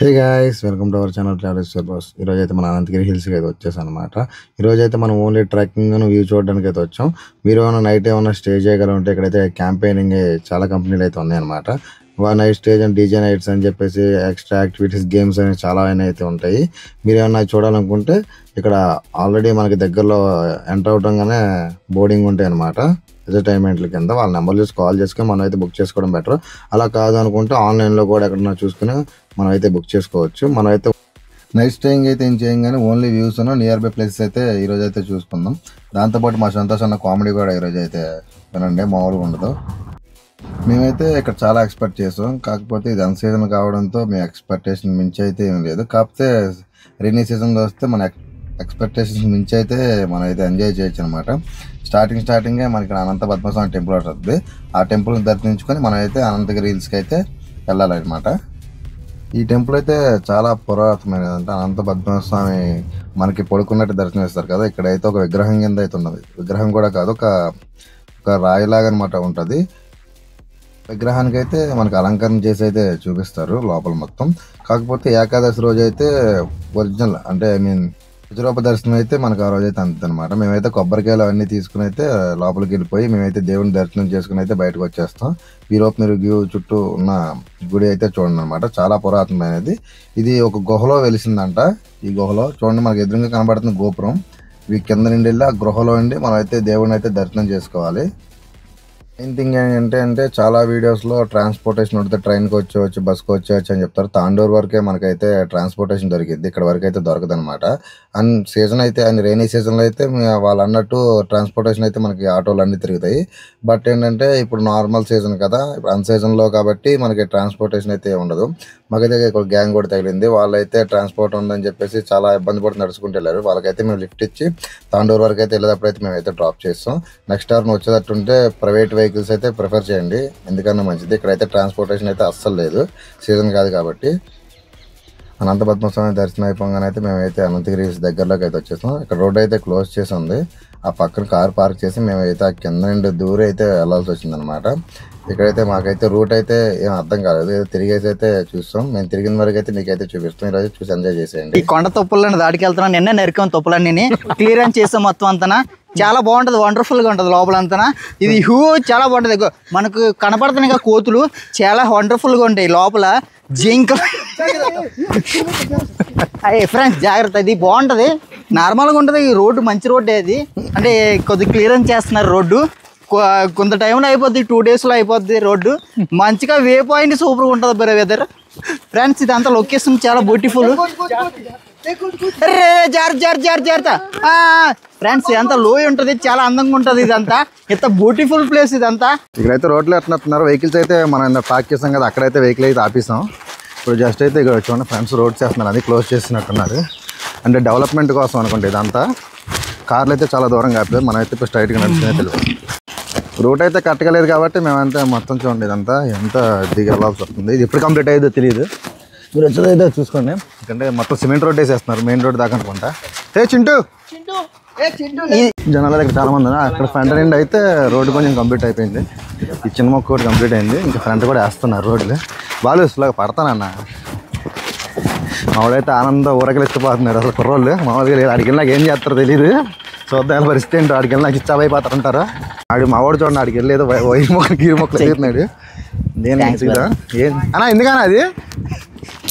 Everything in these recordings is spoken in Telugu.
Hey guys, welcome to our channel travels boss. ఈరోజు అయితే మన అనంతగిరి హిల్స్కి అయితే వచ్చేసాం అనమాట. ఈరోజు అయితే మనం ఓన్లీ ట్రెక్కింగ్ వ్యూ చూడడానికి అయితే వచ్చాం. మీరు ఏమైనా నైట్ ఏమైనా స్టే చేయగలంటే ఇక్కడైతే క్యాంపెయినింగ్ చాలా కంపెనీలు అయితే ఉన్నాయన్నమాట. Night stage and DJ nights అని చెప్పేసి ఎక్స్ట్రా యాక్టివిటీస్ గేమ్స్ అనేవి చాలా అయితే ఉంటాయి. మీరు ఏమన్నా చూడాలనుకుంటే ఇక్కడ ఆల్రెడీ మనకి దగ్గరలో ఎంటర్ అవడంగానే బోర్డింగ్ ఉంటాయి అనమాట. ఎంటర్టైన్మెంట్ల కింద వాళ్ళ నెంబర్ చూసి కాల్ చేసుకుని మనం అయితే బుక్ చేసుకోవడం బెటర్. అలా కాదు అనుకుంటే ఆన్లైన్లో కూడా ఎక్కడన్నా చూసుకుని మనం అయితే బుక్ చేసుకోవచ్చు. మనం అయితే నైట్ స్టేయింగ్ అయితే ఏం చేయం కానీ only views near by places అయితే ఈరోజు అయితే చూసుకుందాం. దాంతోపాటు మా సంతోష్ అన్న కామెడీ కూడా ఈరోజు అయితే వినండి, మామూలుగా ఉండదు. మేమైతే ఇక్కడ చాలా ఎక్స్పెక్ట్ చేసాం, కాకపోతే ఇది అన్ సీజన్ కావడంతో మీ ఎక్స్పెక్టేషన్ మించి అయితే ఏం లేదు. కాకపోతే రైనీ సీజన్లో వస్తే మన ఎక్స్పెక్టేషన్స్ మించి అయితే మనం అయితే ఎంజాయ్ చేయొచ్చు అనమాట. స్టార్టింగే మనకి ఇక్కడ అనంత పద్మస్వామి టెంపుల్ ఉంటుంది. ఆ టెంపుల్ని దర్శించుకొని మనం అయితే అనంతగిరి హిల్స్కి అయితే వెళ్ళాలన్నమాట. ఈ టెంపుల్ అయితే చాలా పురాతనమైనది. అంటే అనంత పద్మస్వామి మనకి పడుకున్నట్టు దర్శనం ఇస్తారు కదా, ఇక్కడైతే ఒక విగ్రహం కింద అయితే ఉన్నది. విగ్రహం కూడా కాదు, ఒక రాయిలాగా అనమాట ఉంటుంది. విగ్రహానికి అయితే మనకి అలంకరణ చేసి అయితే చూపిస్తారు లోపల మొత్తం. కాకపోతే ఏకాదశి రోజు అయితే ఒరిజినల్ అంటే విజయరూప దర్శనం అయితే మనకు ఆ రోజు అయితే అంతనమాట. మేమైతే కొబ్బరికాయలు అవన్నీ తీసుకుని అయితే లోపలికి వెళ్ళిపోయి మేమైతే దేవుని దర్శనం చేసుకుని అయితే బయటకు వచ్చేస్తాం. మీరు వ్యూ చుట్టూ ఉన్న గుడి అయితే చూడండి అనమాట. చాలా పురాతనమైనది. ఇది ఒక గుహలో వెలిసిందంట. ఈ గుహలో చూడండి, మనకి ఎదురుగా కనబడుతున్న గోపురం. ఇవి కింద నుండి వెళ్ళి ఆ గృహలో ఉండి మనం అయితే దేవుడిని అయితే దర్శనం చేసుకోవాలి. మెయిన్ థింగ్ ఏంటంటే చాలా వీడియోస్లో ట్రాన్స్పోర్టేషన్ ఉంటుంది, ట్రైన్కి వచ్చేవచ్చు, బస్కి వచ్చేవచ్చు అని చెప్తారు. తాండూరు వరకే మనకైతే ట్రాన్స్పోర్టేషన్ దొరికింది, ఇక్కడ వరకు అయితే దొరకదు అనమాట. అండ్ సీజన్ అయితే రైనీ సీజన్లో అయితే వాళ్ళు అన్నట్టు ట్రాన్స్పోర్టేషన్ అయితే మనకి ఆటోలు అన్నీ తిరుగుతాయి. బట్ ఏంటంటే ఇప్పుడు నార్మల్ సీజన్ కదా, ఇప్పుడు అన్ సీజన్లో కాబట్టి మనకి ట్రాన్స్పోర్టేషన్ అయితే ఉండదు. మాకైతే ఒక గ్యాంగ్ కూడా తగిలింది. వాళ్ళైతే ట్రాన్స్పోర్ట్ ఉందని చెప్పేసి చాలా ఇబ్బంది పడి నడుచుకుంటూ వెళ్ళారు. వాళ్ళకైతే మేము లిఫ్ట్ ఇచ్చి తాండూరు వరకు అయితే వెళ్ళేటప్పుడు అయితే మేమైతే డ్రాప్ చేస్తాం. నెక్స్ట్ అవర్ వచ్చేటట్టుంటే ప్రైవేట్ వెహికల్స్ అయితే ప్రిఫర్ చేయండి, ఎందుకన్నా మంచిది. ఇక్కడైతే ట్రాన్స్పోర్టేషన్ అయితే అస్సలు లేదు, సీజన్ కాదు కాబట్టి. అనంత పద్మస్వామి దర్శనం అయిపోగానే అయితే మేమైతే అనంతగిరి దగ్గరలోకి అయితే వచ్చేస్తాం. ఇక్కడ రోడ్ అయితే క్లోజ్ చేసి ఉంది. ఆ పక్కన కార్ పార్క్ చేసి మేమైతే ఆ కింద నుండి దూరం అయితే వెళ్ళాల్సి వచ్చిందనమాట. ఇక్కడైతే మాకైతే రూట్ అయితే ఏం అర్థం కాలేదు, తిరిగేసి అయితే చూస్తాం. మేము తిరిగిన వరకు అయితే మీకైతే చూపిస్తాం. ఈరోజు చూసి ఎంజాయ్ చేసేయండి. ఈ కొండ తొప్పులను దాడికి వెళ్తున్నాను, నిన్నే నరికాం తొప్పులన్నీ క్లియరెన్స్ చేసాం మొత్తం అంతనా. చాలా బాగుంటది, వండర్ఫుల్ గా ఉంటది లోపల అంతనా. ఇది చాలా బాగుంటది. మనకు కనపడుతున్నాయి కోతులు చాలా వండర్ఫుల్ గా ఉంటాయి లోపల. జింకలు అయ్యే ఫ్రెండ్స్ జాగ్రత్త, ఇది బాగుంటది, నార్మల్గా ఉంటుంది. ఈ రోడ్డు మంచి రోడ్డే అది, అంటే కొద్దిగా క్లియరెన్స్ చేస్తున్నారు రోడ్డు. కొంత టైంలో అయిపోద్ది, 2 daysలో అయిపోద్ది రోడ్డు. మంచిగా వే పాయింట్ సూపర్గా ఉంటుంది బరే వెదర్. ఫ్రెండ్స్ ఇదంతా లొకేషన్ చాలా బ్యూటిఫుల్. జాగ్రత్త ఫ్రెండ్స్, ఇదంతా లోయ ఉంటుంది, చాలా అందంగా ఉంటుంది. ఇదంతా ఎంత బ్యూటిఫుల్ ప్లేస్ ఇదంతా. ఇక్కడైతే రోడ్లు ఎట్లున్నారు, వెహికల్స్ అయితే మనం పార్క్ చేసాం కదా, అక్కడైతే వెహికల్ అయితే ఆపేసాం. ఇప్పుడు జస్ట్ అయితే ఇక్కడ చూడండి ఫ్రెండ్స్, రోడ్ చేస్తున్నారు, అది క్లోజ్ చేసినట్టున్నారు. అంటే డెవలప్మెంట్ కోసం అనుకుంటే ఇదంతా. కార్లు అయితే చాలా దూరంగా ఆపలేదు, మనం అయితే ఇప్పుడు స్ట్రైట్గా నడిచినే తెలియదు. రూట్ అయితే కట్టగలేదు కాబట్టి మేమంతా మొత్తం చూడండి ఇదంతా ఎంత దిగి వెళ్ళాల్సి వస్తుంది. ఇది ఎప్పుడు కంప్లీట్ అయ్యేదో తెలియదు. మీరు వచ్చేదైతే చూసుకోండి, ఎందుకంటే మొత్తం సిమెంట్ రోడ్ వేసేస్తున్నారు మెయిన్ రోడ్ దాకా అనుకుంటా. చింటూ జనాల దగ్గర చాలా మంది అక్కడ ఫ్రంట్ ఎండ్ అయితే రోడ్డు కొంచెం కంప్లీట్ అయిపోయింది. ఈ చిన్న మొక్క కూడా కంప్లీట్ అయింది, ఇంకా ఫ్రంట్ కూడా వేస్తున్నారు రోడ్లు. బాగా ఇలాగ పడతానన్న మావాడైతే ఆనంద ఊరకలిచ్చిపోతున్నాడు. అసలు కుర్రోళ్ళు మామూలుగా లేదు, ఆడికి నాకు ఏం చేస్తారో తెలియదు. చూద్దాం పరిస్థితి ఏంటో, ఆడికి వెళ్ళి నాకు ఇచ్చాబైపోతారు అంటారా. ఆడి మావాడు చూడండి, ఆడికి వెళ్ళేదో వైర్ మొక్కలు గీరు మొక్కలు తీరుతున్నాడు. నేను ఏం అన్నా ఎందుకన్నా అది,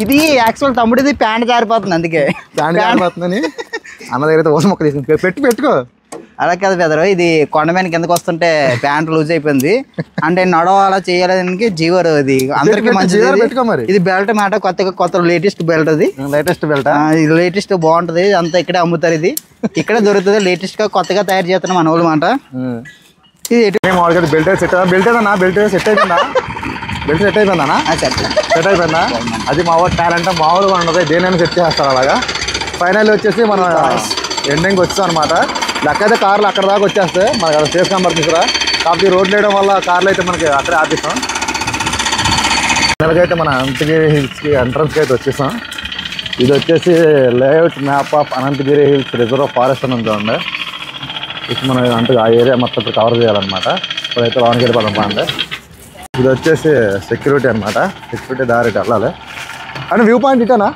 ఇది యాక్చువల్ తమ్ముడిది ప్యాంట్ జారిపోతుంది, అందుకే ప్యాంట్ జారిపోతుందని అన్న దగ్గర అయితే ఓస మొక్క తీసుకుని పెట్టుకో. అలా కాదు బెదరు, ఇది కొండ మీద కిందకి వస్తుంటే ప్యాంట్ లూజ్ అయిపోయింది. అంటే నడవాలా చేయాలనికి జీవరు, ఇది అందరికి మంచిది. ఇది బెల్ట్ మాట, కొత్త లేటెస్ట్ బెల్ట్, అది లేటెస్ట్ బెల్ట్, ఇది లేటెస్ట్ బాగుంటది. అంతా ఇక్కడే అమ్ముతారు, ఇది ఇక్కడే దొరుకుతుంది. లేటెస్ట్ గా కొత్తగా తయారు చేస్తున్నాం మన ఊళ్ళ మాట. ఇది బెల్ట్ సెట్ అయిపోయిందా, బెల్ట్ సెట్ అయిపోయిందా, బెల్ట్ సెట్ అయిపోయిందా, సెట్ అయిపోయిందా. అది మా ఊరు టాలెంట్, మామూలుగా ఉండదు, దేనైనా సెట్ చేస్తారు అలాగా. ఫైనల్ వచ్చేసి మనం ఎండింగ్కి వచ్చాం అనమాట. లెక్క అయితే కార్లు అక్కడ దాకా వచ్చేస్తాయి, మనకి అక్కడ సేఫ్ కనబడుతుందిరా. కాకపోతే రోడ్లు వేయడం వల్ల కార్లు అయితే మనకి అక్కడే ఆపిస్తాం. ఫైనల్గా అయితే మన అనంతగిరి హిల్స్కి ఎంట్రన్స్కి అయితే వచ్చేసాం. ఇది వచ్చేసి layout map of Ananthagiri hills reserve forest అని చూడండి. ఇది మనం అంటే ఆ ఏరియా మొత్తం ఇప్పుడు కవర్ చేయాలన్నమాట. ఇప్పుడైతే లోనికి వెళ్ళిపోదాం. అంటే ఇది వచ్చేసి సెక్యూరిటీ అనమాట, సెక్యూరిటీ దారి వెళ్ళాలి. అంటే వ్యూ పాయింట్ ఇటేనా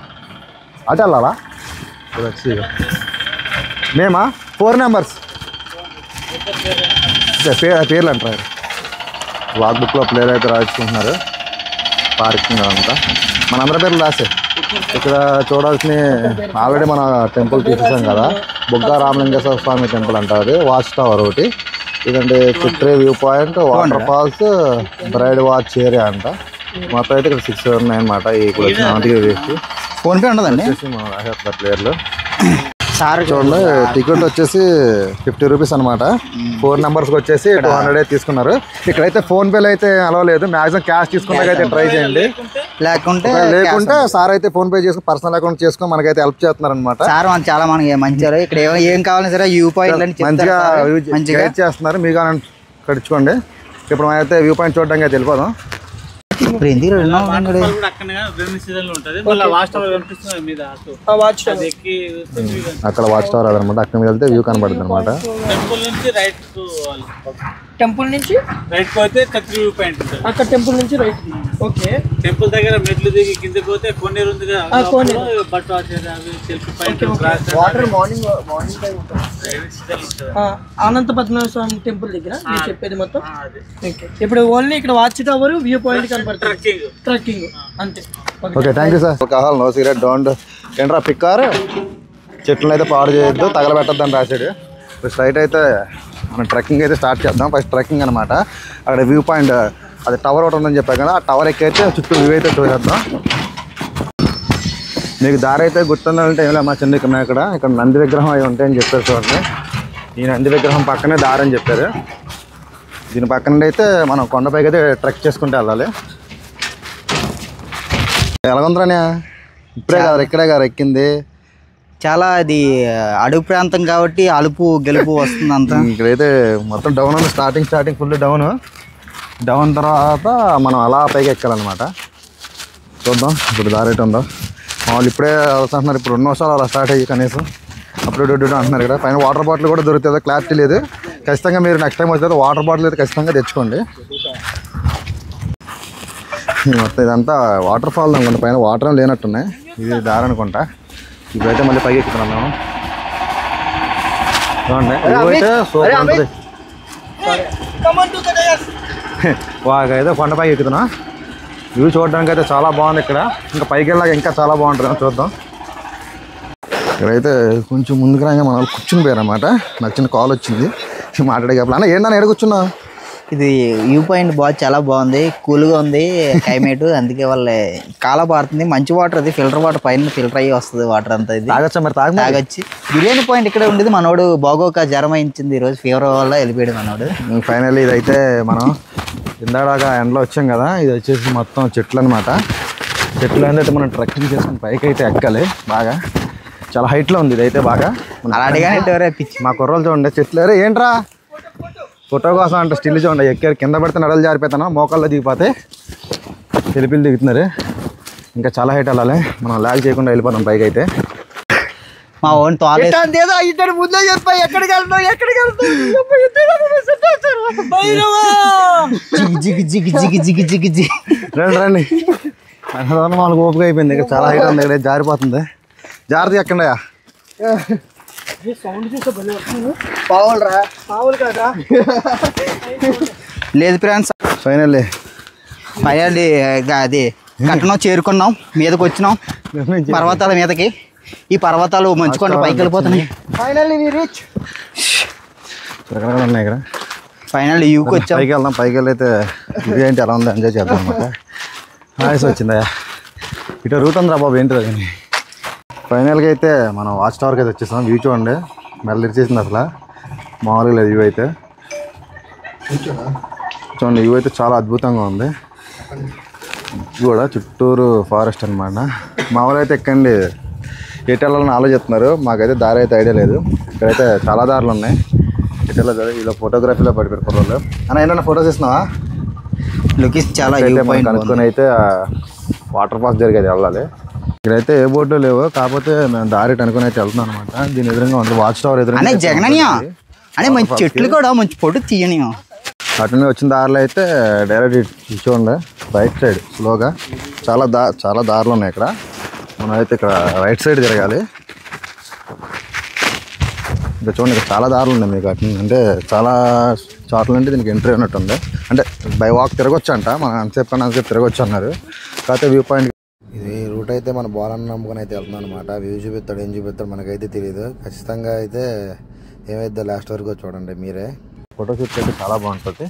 అటు వెళ్ళాలా మేమా 4 మెంబర్స్ పేర్లు అంటారు వాక్ బుక్లో ప్లేయర్ అయితే రాయించుకుంటున్నారు పార్కింగ్ అంతా మనందరి పేర్లు రాసే ఇక్కడ చూడాల్సిన ఆల్రెడీ మన టెంపుల్ చూసేసాం కదా బుగ్గా రామలింగేశ్వర స్వామి టెంపుల్ అంటారు వాచ్ టవర్ ఒకటి ఇదంటే చిత్రే వ్యూ పాయింట్ వాటర్ ఫాల్స్ బ్రైడ్ వాచ్ ఏరియా అంట మొత్తం అయితే ఇక్కడ 6 ఉన్నాయి అనమాట ఇప్పుడు వచ్చిన అందుకే వేస్ట్ ఫోన్పే ఉండదండి ప్లేయర్లు సార్ చూడండి టికెట్ వచ్చేసి 50 రూపీస్ అనమాట 4 మెంబర్స్కి వచ్చేసి 200 తీసుకున్నారు ఇక్కడైతే ఫోన్ పేలు అయితే అలవలేదు మ్యాక్సిమం క్యాష్ తీసుకున్నాకైతే ట్రై చేయండి లేకుంటే సార్ అయితే ఫోన్ పే చేసుకుని పర్సనల్ అకౌంట్ చేసుకుని మనకైతే హెల్ప్ చేస్తున్నారు అనమాట సార్ చాలా మనకి మంచిగా ఇక్కడ ఏం కావాలని సరే వ్యూ పాయింట్ మంచిగా గైడ్ చేస్తున్నారు మీకు కడుచుకోండి ఇప్పుడు మనమైతే వ్యూ పాయింట్ చూడడానికి అయితే వెళ్ళిపోదాం అక్కడ వాచ్ టవర్ అదనమాట అక్కడ మీద వెళ్తే వ్యూ కనబడుతుంది అనమాట టెంపుల్ నుంచి రైట్ పోతే కత్రి వ్యూ పాయింట్ ఉంటుంది అక్కడ టెంపుల్ నుంచి రైట్ ఓకే టెంపుల్ దగ్గర మెట్లు దిగి కిందకి పోతే కోనేరు ఉంది కదా but selfie point water morning time ఉంటుంది అనంత పద్మనాభ స్వామి టెంపుల్ దగ్గర మీరు చెప్పేది మొత్తం ఓకే ఇప్పుడు ఓన్లీ ఇక్కడ వాచ్ టవర్ వ్యూ పాయింట్ కనబడుతుంది ట్రెక్కింగ్ అంతే okay thank you sir alcohol no cigarette don't ఏంట్రా పిక్కార్ చెట్లను అయితే పాడు చేయొద్దు తగలబెట్టద్దు అని రాశాడు స్ట్రైట్ అయితే మనం ట్రెక్కింగ్ అయితే స్టార్ట్ చేద్దాం ఫస్ట్ ట్రెక్కింగ్ అనమాట అక్కడ వ్యూ పాయింట్ అది టవర్ ఒకటి ఉందని చెప్పాను కదా ఆ టవర్ ఎక్కైతే చుట్టూ వ్యూ అయితే చూసేద్దాం మీకు దారి అయితే గుర్తుందంటే ఏం లేదు మా చిన్న ఇక్కడ నంది విగ్రహం అవి ఉంటాయని చెప్పారు చూడండి ఈ నంది విగ్రహం పక్కనే దారి అని చెప్పారు దీని పక్కన అయితే మనం కొండపైకి అయితే ట్రెక్ చేసుకుంటూ వెళ్ళాలి ఎలాగుందిరానే ఇప్పుడే కదా ఇక్కడే కదా ఎక్కింది చాలా అది అడుగు ప్రాంతం కాబట్టి అలుపు గెలుపు వస్తుంది అంతా ఇక్కడైతే మొత్తం డౌన్ ఉంది స్టార్టింగ్ ఫుల్ డౌన్ తర్వాత మనం అలా పైకి ఎక్కాలన్నమాట చూద్దాం ఇప్పుడు దారి అయితే ఉందో వాళ్ళు ఇప్పుడే వస్తుంటున్నారు ఇప్పుడు 2 నిమిషాలు అలా స్టార్ట్ అయ్యి కనీసం అప్పుడు అంటున్నారు ఇక్కడ పైన వాటర్ బాటిల్ కూడా దొరుకుతుందో క్లారిటీ లేదు ఖచ్చితంగా మీరు నెక్స్ట్ టైం వచ్చేది వాటర్ బాటిల్ అయితే ఖచ్చితంగా తెచ్చుకోండి మొత్తం ఇదంతా వాటర్ ఫాల్ అనుకుంటా పైన వాటర్ లేనట్టున్నాయి ఇది దారి అనుకుంటా ఇప్పుడైతే మళ్ళీ పైకి ఎక్కుతున్నాం మేము చూడండి ఇవైతే సూపర్ ఉంటుంది వాకైతే కొండపైకి ఎక్కుతున్నాం వ్యూ చూడడానికి అయితే చాలా బాగుంది ఇక్కడ ఇంకా పైకి వెళ్ళాక ఇంకా చాలా బాగుంటుంది చూద్దాం ఇక్కడైతే కొంచెం ముందుకు రాగా మన కూర్చుని పోయారన్నమాట నాకు చిన్న కాల్ వచ్చింది మాట్లాడే అన్న ఏంటన్నా ఎక్కడ కూర్చున్నావు ఇది వ్యూ పాయింట్ చాలా బాగుంది కూల్గా ఉంది క్లైమేట్ అందుకే వాళ్ళ కాల పారుతుంది మంచి వాటర్ అది ఫిల్టర్ వాటర్ పైన ఫిల్టర్ అయ్యి వస్తుంది వాటర్ అంతా ఇది తాగొచ్చా మరి తాగొచ్చి బిర్యానీ పాయింట్ ఇక్కడ ఉండేది మనోడు బాగోక జ్వరం అయించింది ఈరోజు ఫీవర్ వల్ల వెళ్ళిపోయాడు మనోడు ఫైనల్లీ ఇదైతే మనం ఇందాక ఎండలో వచ్చాం కదా ఇది వచ్చేసి మొత్తం చెట్లు అనమాట చెట్లు అయితే మనం ట్రెక్కింగ్ చేసుకుని పైకి అయితే ఎక్కాలి బాగా చాలా హైట్లో ఉంది ఇదైతే బాగా అలాంటిగానే పిచ్చి మా కుర్రోలు చూడండి చెట్లు అరే ఏంట్రా ఫోటో కోసం అంటే స్టిల్ చూడండి ఎక్కారు కింద పడితే నడలు జారిపోతాను మోకాల్లో దిగిపోతే తెలిపిలు దిగుతున్నారు ఇంకా చాలా హైట్ వెళ్ళాలి మనం లాగ్ చేయకుండా వెళ్ళిపోతాం పైకి అయితే మా ఓన్ ఇద్దరు ముందే చెప్పా ఎక్కడికి రండి మనకు ఓపిక అయిపోయింది ఇక్కడ చాలా హైట్ ఉంది ఇక్కడ జారిపోతుంది జాగ్రత్తగా ఎక్కండి లేదు ఫ్రెండ్స్ ఫైనల్లీ అది కట్టణం చేరుకున్నాం మీదకి వచ్చినాం పర్వతాల మీదకి ఈ పర్వతాలు మంచుకొండ పైకి వెళ్ళిపోతున్నాయి ఉన్నాయి ఇక్కడ ఫైనల్ యూకి వచ్చాం పైకి వెళ్దాం పైకి వెళ్ళైతే ఇదేంటి ఎలా ఉంది ఎంజాయ్ చేద్దాం అనమాట ఆయుస్ వచ్చిందా ఇటు రూట్ ఉందిరా బాబు ఏంటి అది ఫైనల్గా అయితే మనం వాచ్ టవర్కి అయితే వచ్చేసాం వ్యూ చూడండి మెల్ల ఇచ్చేసింది అసలు మామూలుగా లేదు వ్యూ అయితే చూడండి వ్యూ అయితే చాలా అద్భుతంగా ఉంది కూడా చుట్టూరు ఫారెస్ట్ అనమాట మామూలు అయితే ఎక్కండి ఎటు వెళ్ళాలని ఆలోచిస్తున్నారు మాకైతే దారి అయితే ఐడియా లేదు ఇక్కడైతే చాలా దారులు ఉన్నాయి ఎటు వెళ్ళదు ఇలా ఫోటోగ్రఫీలో పడిపోయారు కుర్రోళ్ళు అని ఏంటన్నా ఫొటోస్ ఇస్తున్నావా లొకేషన్ చాలా కనుక్కొని అయితే వాటర్ ఫాల్స్ జరిగేది వెళ్ళాలి ఇక్కడైతే ఏ బోర్డు లేవు కాకపోతే మేము దారి అనుకుని అయితే వెళ్తున్నాం అనమాట దీని ఎదురుగా ఉంది వాచ్ టవర్ ఎదురుగా జగననియా అనే మంచి చెట్లు కూడా మంచి ఫోటో తీయనియా అటు వచ్చిన దారిలో అయితే డైరెక్ట్ చూడండి రైట్ సైడ్ స్లోగా చాలా దారులు ఉన్నాయి ఇక్కడ. మనం అయితే ఇక్కడ రైట్ సైడ్ తిరగాలి. ఇంకా చూడండి ఇక్కడ చాలా దారులు ఉన్నాయి మీకు అటు అంటే చాలా చోట్ల నుండి దీనికి ఎంట్రీ ఉన్నట్టు ఉంది. అంటే బై వాక్ తిరగొచ్చు అంట, మనం అంతసేపు తిరగొచ్చు అన్నారు. కాకపోతే వ్యూ పాయింట్ ఇది రూట్ అయితే మన బాలన్న నమ్ముకొని అయితే వెళ్తున్నాం అనమాట. వ్యూ చూపిస్తాడు ఏం చూపిస్తాడు మనకైతే తెలియదు. ఖచ్చితంగా అయితే ఏమైతే లాస్ట్ వరకు చూడండి మీరే. ఫోటో షూట్ అయితే చాలా బాగుంటుంది.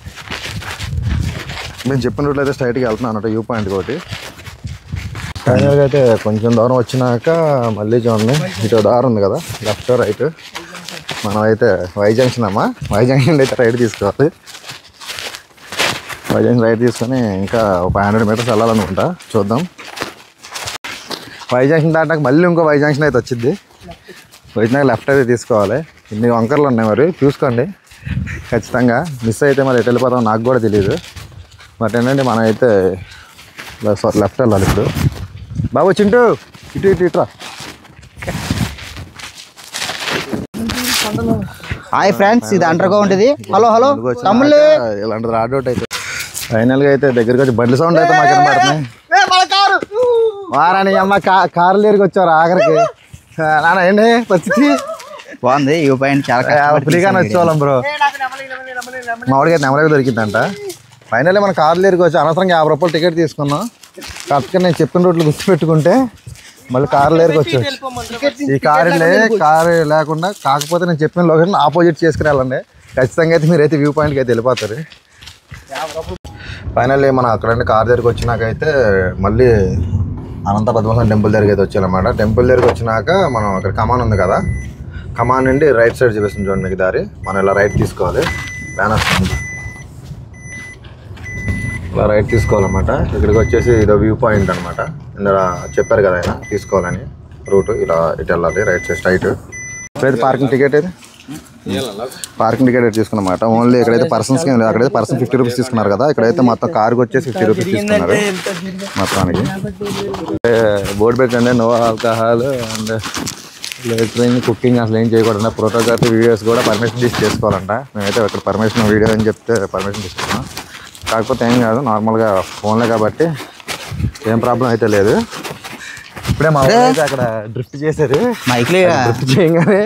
మేము చెప్పిన రూట్లో అయితే స్ట్రైట్గా వెళ్తున్నాం అన్నట్టు వ్యూ పాయింట్ ఒకటి. ఫైనల్గా అయితే కొంచెం దూరం వచ్చినాక మళ్ళీ చూడండి ఇటు దారి ఉంది కదా లెఫ్ట్ రైట్. మనం అయితే వై జంక్షన్ అయితే రైట్ తీసుకోవాలి. వై జంక్షన్ రైట్ తీసుకొని ఇంకా 500 మీటర్స్ వెళ్ళాలనుకుంటా, చూద్దాం. వై జంక్షన్ దాటాక మళ్ళీ ఇంకో వై జంక్షన్ అయితే వచ్చింది. వచ్చినాక లెఫ్ట్ అయితే తీసుకోవాలి. ఇన్ని వంకర్లు ఉన్నాయి మరి చూసుకోండి. ఖచ్చితంగా మిస్ అయితే మరి ఎటు వెళ్ళిపోతాం నాకు కూడా తెలియదు. బట్ ఏంటంటే మనం అయితే లెఫ్ట్ వెళ్ళాలి ఇప్పుడు. బాబు చింటూ ఇటు ఇట్రా. హాయ్ ఫ్రెండ్స్, ఇది అండర్ గ్రౌండ్. ఇది హలో తమ్ముళ్ళు ఇలాంటిది రాడౌట్ అయితే ఫైనల్గా అయితే దగ్గరికి వచ్చి బండ్ల సౌండ్ అయితే మాకు వినపడుతున్నాయి. వారాని అమ్మ కారు లేరికి వచ్చారు ఆఖరికి. నాన్న ఏంటి పరిస్థితి బాగుంది. వ్యూ పాయింట్ చాలా ఫ్రీగానే వచ్చేవాళ్ళం బ్రో. మామిడికి అయితే నెమలగా దొరికిందంట. ఫైనల్లీ మన కారు లేరికి వచ్చి అనవసరంగా 50 రూపాయలు టికెట్ తీసుకున్నాం. కరెక్ట్గా నేను చెప్పిన రూట్లు గుర్తుపెట్టుకుంటే మళ్ళీ కారు లేరికి వచ్చి ఈ కారు లేకుండా కాకపోతే నేను చెప్పిన లొకేషన్ ఆపోజిట్ చేసుకుని వెళ్ళండి. ఖచ్చితంగా అయితే మీరైతే వ్యూ పాయింట్కి అయితే వెళ్ళిపోతారు. ఫైనల్లీ మనం అక్కడ కారు దగ్గరికి వచ్చినాకైతే మళ్ళీ అనంత పద్మనాభ టెంపుల్ దగ్గరికి అయితే వచ్చానమాట. టెంపుల్ దగ్గరికి వచ్చినాక మనం అక్కడ కమాన్ ఉంది కదా, కమాన్ నుండి రైట్ సైడ్ చూపిస్తుంది చూడండి మీకు దారి. మనం ఇలా రైట్ తీసుకోవాలి. బ్యానర్స్ ఇలా రైట్ తీసుకోవాలన్నమాట. ఇక్కడికి వచ్చేసి ఇదో వ్యూ పాయింట్ అనమాట. ఇందులో చెప్పారు కదా ఆయన తీసుకోవాలని రూట్. ఇలా ఇటు వెళ్ళాలి రైట్ సైడ్ స్ట్రైట్. ఇప్పుడైతే పార్కింగ్ టికెట్ తీసుకున్నమాట. ఓన్లీ ఇక్కడైతే పర్సన్స్కి లేదు. అక్కడైతే పర్సన్ 50 రూపీస్ తీసుకున్నారు కదా, ఇక్కడైతే మొత్తం కార్కి వచ్చేసి 50 రూపీస్ తీసుకున్నారు మొత్తానికి. బోర్డు పెట్టండి నో ఆల్కహాల్ అండ్ లేటరింగ్ కుకింగ్ అసలు ఏం చేయకూడదు. ఫోటోగ్రఫీ వీడియోస్ కూడా పర్మిషన్ తీసుకోవాలంట. మేమైతే ఇక్కడ పర్మిషన్ వీడియో అని చెప్తే పర్మిషన్ తీసుకున్నాం. కాకపోతే ఏం కాదు, నార్మల్గా ఫోన్లే కాబట్టి ఏం ప్రాబ్లం అయితే లేదు. ఇప్పుడే మా అయితే అక్కడ డ్రిఫ్ట్ చేశారు. డ్రిఫ్ట్ చేయగానే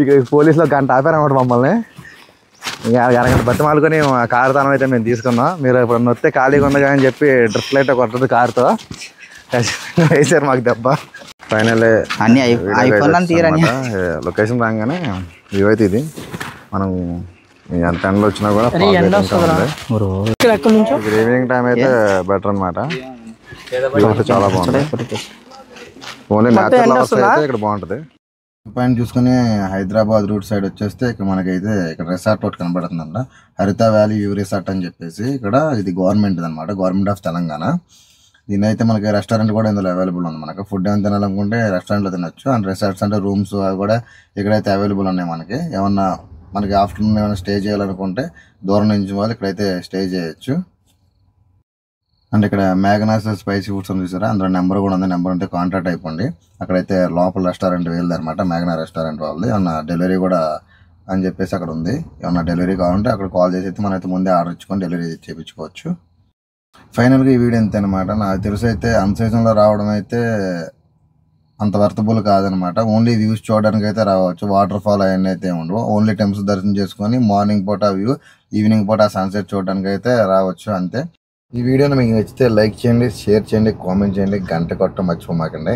ఇక పోలీసులో గంట ఆపారన్నమాట మమ్మల్ని. ఇక అరగంట బట్టి మాలుకొని కారు తానం అయితే మేము తీసుకున్నాం. మీరు ఇప్పుడు వస్తే ఖాళీగా ఉంది అని చెప్పి డ్రిఫ్ట్ లైట్ కొట్టదు కారుతో వేసారు మాకు దెబ్బ. ఫైనల్ లొకేషన్ రాగానే వ్యూ అయితే ఇది. మనం ఎంత ఎండలో వచ్చినా కూడా ఈవినింగ్ టైం అయితే బెటర్ అనమాట. చాలా బాగుంటుంది. ఓన్లీ న్యాచురల్ లవర్స్ అయితే ఇక్కడ బాగుంటుంది. పాయింట్ చూసుకుని హైదరాబాద్ రూట్ సైడ్ వచ్చేస్తే ఇక్కడ మనకైతే ఇక్కడ రిసార్ట్ ఒకటి కనబడుతుందంట. హరిత వ్యాలీ వ్యూ రిసార్ట్ అని చెప్పేసి. ఇక్కడ ఇది గవర్నమెంట్ అనమాట, గవర్నమెంట్ ఆఫ్ తెలంగాణ. దీని అయితే మనకి రెస్టారెంట్ కూడా ఇందులో అవైలబుల్ ఉంది. మనకి ఫుడ్ ఏమైనా తినాలనుకుంటే రెస్టారెంట్లో తినొచ్చు. అండ్ రిసార్ట్స్ అంటే రూమ్స్ అవి కూడా ఇక్కడైతే అవైలబుల్ ఉన్నాయి. మనకి ఆఫ్టర్నూన్ ఏమైనా స్టే చేయాలనుకుంటే దూరం నుంచి వాళ్ళు ఇక్కడైతే స్టే చేయొచ్చు. అండ్ ఇక్కడ మ్యాగ్నాస్ స్పైసీ ఫుడ్స్ అని చూసారా, అందులో నెంబర్ కూడా ఉంది. నెంబర్ ఉంటే కాంటాక్ట్ అయిపోండి. అక్కడైతే లోపల రెస్టారెంట్ వెళ్ళదనమాట, మ్యాగ్నా రెస్టారెంట్ వాళ్ళది. ఏమన్నా డెలివరీ కూడా అని చెప్పేసి అక్కడ ఉంది. ఏమన్నా డెలివరీ కావాలంటే అక్కడ కాల్ చేసి అయితే మనమైతే ముందే ఆర్డర్ ఇచ్చుకొని డెలివరీ చేయించుకోవచ్చు. ఫైనల్గా ఈ వీడియో ఎంత అనమాట. నాకు తెలిసి అయితే అన్సీజన్లో రావడం అయితే అంత వర్తబుల్ కాదనమాట. ఓన్లీ వ్యూస్ చూడడానికి అయితే రావచ్చు. వాటర్ ఫాల్ అవన్నీ అయితే ఉండవు. ఓన్లీ టెంపుల్స్ దర్శనం చేసుకొని మార్నింగ్ పూట వ్యూ, ఈవినింగ్ పూట సన్సెట్ చూడడానికి అయితే రావచ్చు అంతే. ఈ వీడియోని మీకు నచ్చితే లైక్ చేయండి, షేర్ చేయండి, కామెంట్ చేయండి, గంట కొట్టడం మర్చిపోమాకండి.